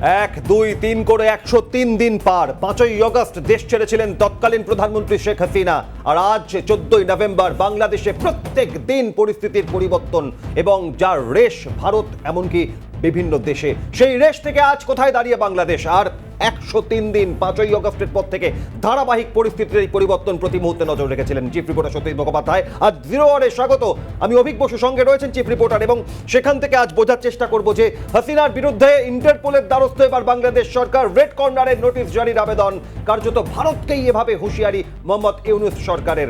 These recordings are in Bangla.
এক দুই তিন করে 103 দিন পার। 5ই আগস্ট দেশ ছেড়েছিলেন তৎকালীন প্রধানমন্ত্রী শেখ হাসিনা, আর আজ 14ই নভেম্বর বাংলাদেশে প্রত্যেক দিন পরিস্থিতির পরিবর্তন এবং যার রেশ ভারত এমনকি বিভিন্ন দেশে। সেই রেশ থেকে আজ কোথায় দাঁড়িয়ে বাংলাদেশ? আর 103 দিন 5ই আগস্টের পর থেকে ধারাবাহিক পরিস্থিতির এই পরিবর্তন প্রতি মুহূর্তে নজর রেখেছিলেন চিফ রিপোর্টার সত্যজিৎ মুখোপাধ্যায়। আজ জিরো আওয়ারে স্বাগত, আমি অভিক বসু, সঙ্গে রয়েছেন চিফ রিপোর্টার, এবং সেখান থেকে আজ বোঝার চেষ্টা করব যে হাসিনার বিরুদ্ধে ইন্টারপোলের দ্বারস্থ এবার বাংলাদেশ সরকার। রেড কর্নারের নোটিশ জারির আবেদন, কার্যত ভারতকেই এভাবে হুঁশিয়ারি মোহাম্মদ ইউনূস সরকারের।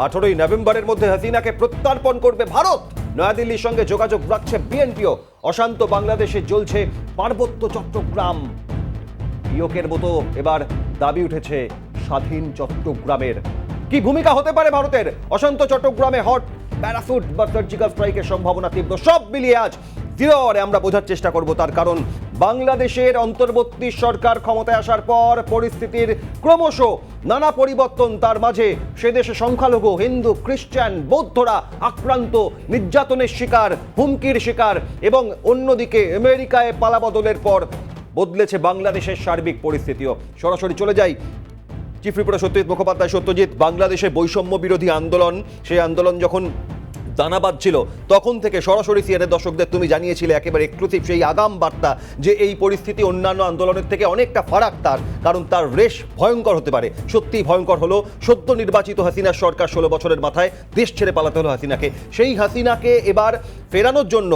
18ই নভেম্বরের মধ্যে হাসিনাকে প্রত্যর্পণ করবে ভারত। নয়াদিল্লির সঙ্গে যোগাযোগ রাখছে বিএনপিও। অশান্ত বাংলাদেশে জ্বলছে পার্বত্য চট্টগ্রাম। ইয়োকের মতো এবার দাবি উঠেছে স্বাধীন চট্টগ্রামের। কি ভূমিকা হতে পারে ভারতের? অশান্ত চট্টগ্রামে হট প্যারাসুট বা সার্জিক্যাল স্ট্রাইকের সম্ভাবনা তীব্র। সব মিলিয়ে আজ জিরো আওয়ারে আমরা বোঝার চেষ্টা করব, তার কারণ বাংলাদেশের অন্তর্বর্তী সরকার ক্ষমতায় আসার পর পরিস্থিতির ক্রমশ নানা পরিবর্তন। তার মাঝে সে দেশে সংখ্যালঘু হিন্দু, খ্রিস্টান, বৌদ্ধরা আক্রান্ত, নির্যাতনের শিকার, হুমকির শিকার, এবং অন্যদিকে আমেরিকায় পালাবদলের পর বদলেছে বাংলাদেশের সার্বিক পরিস্থিতিও। সরাসরি চলে যাই চিফ রিপোর্টার সত্যজিৎ মুখোপাধ্যায়। সত্যজিৎ, বাংলাদেশে বৈষম্য বিরোধী আন্দোলন, সেই আন্দোলন যখন দানা বাঁধছিল তখন থেকে সরাসরি সিএনএ দর্শকদের তুমি জানিয়েছিলে একেবারে এক্সক্লুসিভ সেই আগাম বার্তা যে এই পরিস্থিতি অন্যান্য আন্দোলনের থেকে অনেকটা ফারাক, তার কারণ তার রেশ ভয়ঙ্কর হতে পারে। সত্যিই ভয়ঙ্কর হলো। সদ্য নির্বাচিত হাসিনার সরকার 16 বছরের মাথায় দেশ ছেড়ে পালাতে হলো হাসিনাকে। সেই হাসিনাকে এবার ফেরানোর জন্য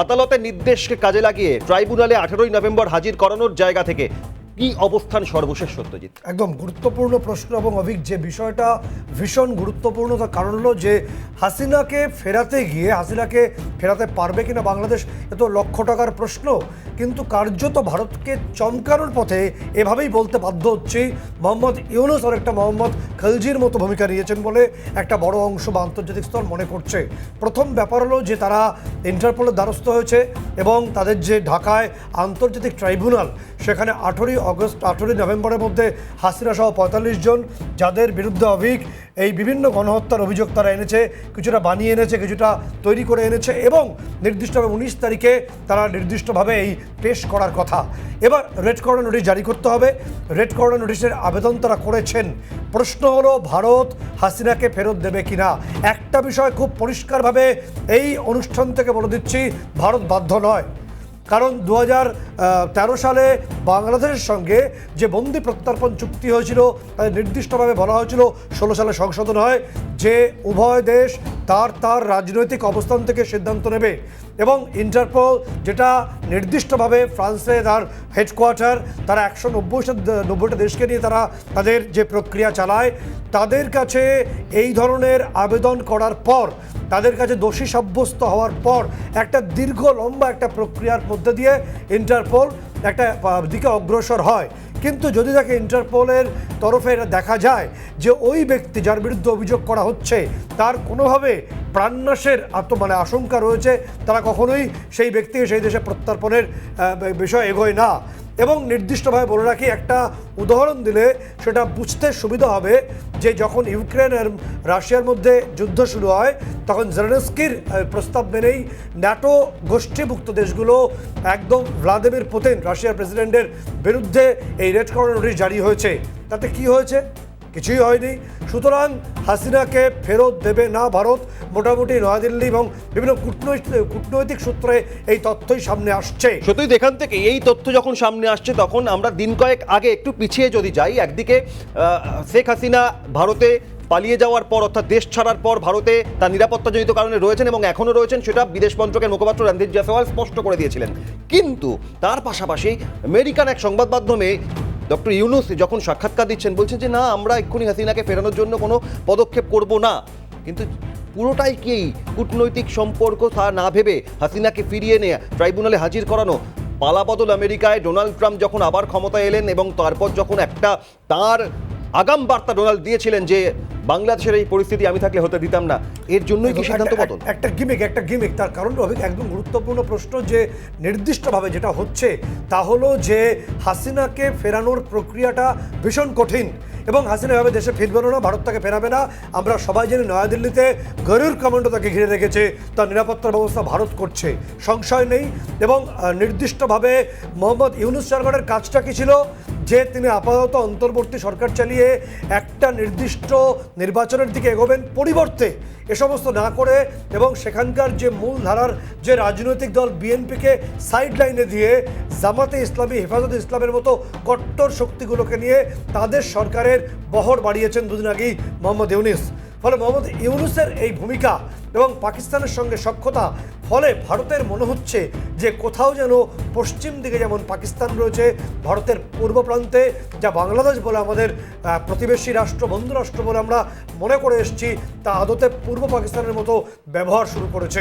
আদালতের নির্দেশকে কাজে লাগিয়ে ট্রাইব্যুনালে 18ই নভেম্বর হাজির করানোর জায়গা থেকে কি অবস্থান সর্বশেষ সত্যজিৎ? একদম গুরুত্বপূর্ণ প্রশ্ন, এবং অভিক যে বিষয়টা ভীষণ গুরুত্বপূর্ণ, তার কারণ হলো যে হাসিনাকে ফেরাতে পারবে কিনা বাংলাদেশ, এ তো লক্ষ টাকার প্রশ্ন। কিন্তু কার্যত ভারতকে চমকানোর পথে এভাবেই বলতে বাধ্য হচ্ছি, মোহাম্মদ ইউনূস আর একটা মোহাম্মদ খলজির মতো ভূমিকা নিয়েছেন বলে একটা বড় অংশ বা আন্তর্জাতিক স্তর মনে করছে। প্রথম ব্যাপার হলো যে তারা ইন্টারপোলের দ্বারস্থ হয়েছে এবং তাদের যে ঢাকায় আন্তর্জাতিক ট্রাইব্যুনাল, সেখানে 18ই নভেম্বরের মধ্যে হাসিনা সহ 45 জন যাদের বিরুদ্ধে এই বিভিন্ন গণহত্যার অভিযোগ তারা এনেছে, কিছুটা বানিয়ে এনেছে, কিছুটা তৈরি করে এনেছে, এবং নির্দিষ্টভাবে 19 তারিখে তারা নির্দিষ্টভাবে এই পেশ করার কথা। এবার রেড কর্নার নোটিশ জারি করতে হবে। রেড কর্নার নোটিশের আবেদন তারা করেছেন। প্রশ্ন হলো ভারত হাসিনাকে ফেরত দেবে কিনা। একটা বিষয় খুব পরিষ্কারভাবে এই অনুষ্ঠান থেকে বলে দিচ্ছি, ভারত বাধ্য নয়। কারণ 2013 সালে বাংলাদেশের সঙ্গে যে বন্দি প্রত্যর্পণ চুক্তি হয়েছিল, তাদের নির্দিষ্টভাবে বলা হয়েছিল 16 সালে সংশোধন হয় যে উভয় দেশ তার রাজনৈতিক অবস্থান থেকে সিদ্ধান্ত নেবে, এবং ইন্টারপোল যেটা নির্দিষ্টভাবে ফ্রান্সে তার হেডকোয়ার্টার, তারা 190টা দেশকে নিয়ে তারা তাদের যে প্রক্রিয়া চালায়, তাদের কাছে এই ধরনের আবেদন করার পর, তাদের কাছে দোষী সাব্যস্ত হওয়ার পর একটা দীর্ঘ লম্বা একটা প্রক্রিয়ার মধ্যে দিয়ে ইন্টারপোল একটা দিকে অগ্রসর হয়। কিন্তু যদি তাকে ইন্টারপোলের তরফে এটা দেখা যায় যে ওই ব্যক্তি যার বিরুদ্ধে অভিযোগ করা হচ্ছে তার কোনোভাবে প্রাণনাশের আশঙ্কা রয়েছে, তারা কখনোই সেই ব্যক্তিকে সেই দেশে প্রত্যর্পণের বিষয় এগোয় না। এবং নির্দিষ্টভাবে বলে রাখি, একটা উদাহরণ দিলে সেটা বুঝতে সুবিধা হবে যে যখন ইউক্রেন আর রাশিয়ার মধ্যে যুদ্ধ শুরু হয়, তখন জেলেনস্কির প্রস্তাব মেনেই ন্যাটো গোষ্ঠীভুক্ত দেশগুলো একদম ভ্লাদিমির পুতিন রাশিয়ার প্রেসিডেন্টের বিরুদ্ধে এই রেড কর্নার নোটিশ জারি হয়েছে। তাতে কি হয়েছে? কিছুই হয়নি। সুতরাং হাসিনাকে ফেরত দেবে না ভারত। মোটামুটি নয়াদিল্লি এবং বিভিন্ন কূটনৈতিক সূত্রে এই তথ্যই সামনে আসছে। সত্যি এখান থেকে এই তথ্য যখন সামনে আসছে, তখন আমরা দিন কয়েক আগে একটু পিছিয়ে যদি যাই, একদিকে শেখ হাসিনা ভারতে পালিয়ে যাওয়ার পর, অর্থাৎ দেশ ছাড়ার পর ভারতে তার নিরাপত্তাজনিত কারণে রয়েছেন এবং এখনও রয়েছেন, সেটা বিদেশ মন্ত্রকের মুখপাত্র রণধীর জয়সওয়াল স্পষ্ট করে দিয়েছিলেন। কিন্তু তার পাশাপাশি আমেরিকান এক সংবাদ মাধ্যমে ডক্টর ইউনূস যখন সাক্ষাৎকার দিচ্ছেন, বলছেন যে না, আমরা এক্ষুনি হাসিনাকে ফেরানোর জন্য কোনো পদক্ষেপ করব না। কিন্তু পুরোটাই কি কূটনৈতিক সম্পর্ক তা না ভেবে হাসিনাকে ফিরিয়ে নিয়ে ট্রাইব্যুনালে হাজির করানো? পালাবদল আমেরিকায় ডোনাল্ড ট্রাম্প যখন আবার ক্ষমতায় এলেন এবং তারপর যখন একটা তার আগাম বার্তা ডোনাল্ড দিয়েছিলেন যে বাংলাদেশের এই পরিস্থিতি আমি থাকলে হতে দিতাম না, এর জন্যই কি সিদ্ধান্ত বদল? একটা গিমিক। তার কারণ একদম গুরুত্বপূর্ণ প্রশ্ন যে নির্দিষ্টভাবে যেটা হচ্ছে তা হলো যে হাসিনাকে ফেরানোর প্রক্রিয়াটা ভীষণ কঠিন, এবং হাসিনা এভাবে দেশে ফিরবেন না, ভারত তাকে ফেরাবে না। আমরা সবাই জানি নয়াদিল্লিতে গরুর কমান্ডো তাকে ঘিরে রেখেছে, তার নিরাপত্তার ব্যবস্থা ভারত করছে, সংশয় নেই। এবং নির্দিষ্টভাবে মোহাম্মদ ইউনূস সরকারের কাজটা কি ছিল, যে তিনি আপাতত অন্তর্বর্তী সরকার চালিয়ে একটা নির্দিষ্ট নির্বাচনের দিকে এগোবেন, পরিবর্তে এ সমস্ত না করে এবং সেখানকার যে মূল ধারার যে রাজনৈতিক দল বিএনপিকে সাইড লাইনে দিয়ে জামাতে ইসলামী, হেফাজতে ইসলামের মতো কট্টর শক্তিগুলোকে নিয়ে তাদের সরকারের বহর বাড়িয়েছেন দুদিন আগেই মোহাম্মদ ইউনূস। ফলে মোহাম্মদ ইউনূসের এই ভূমিকা এবং পাকিস্তানের সঙ্গে সখ্যতা, ফলে ভারতের মনে হচ্ছে যে কোথাও যেন পশ্চিম দিকে যেমন পাকিস্তান রয়েছে, ভারতের পূর্ব প্রান্তে যা বাংলাদেশ বলে আমাদের প্রতিবেশী রাষ্ট্র, বন্ধু রাষ্ট্র বলে আমরা মনে করে এসেছি, তা আদতে পূর্ব পাকিস্তানের মতো ব্যবহার শুরু করেছে।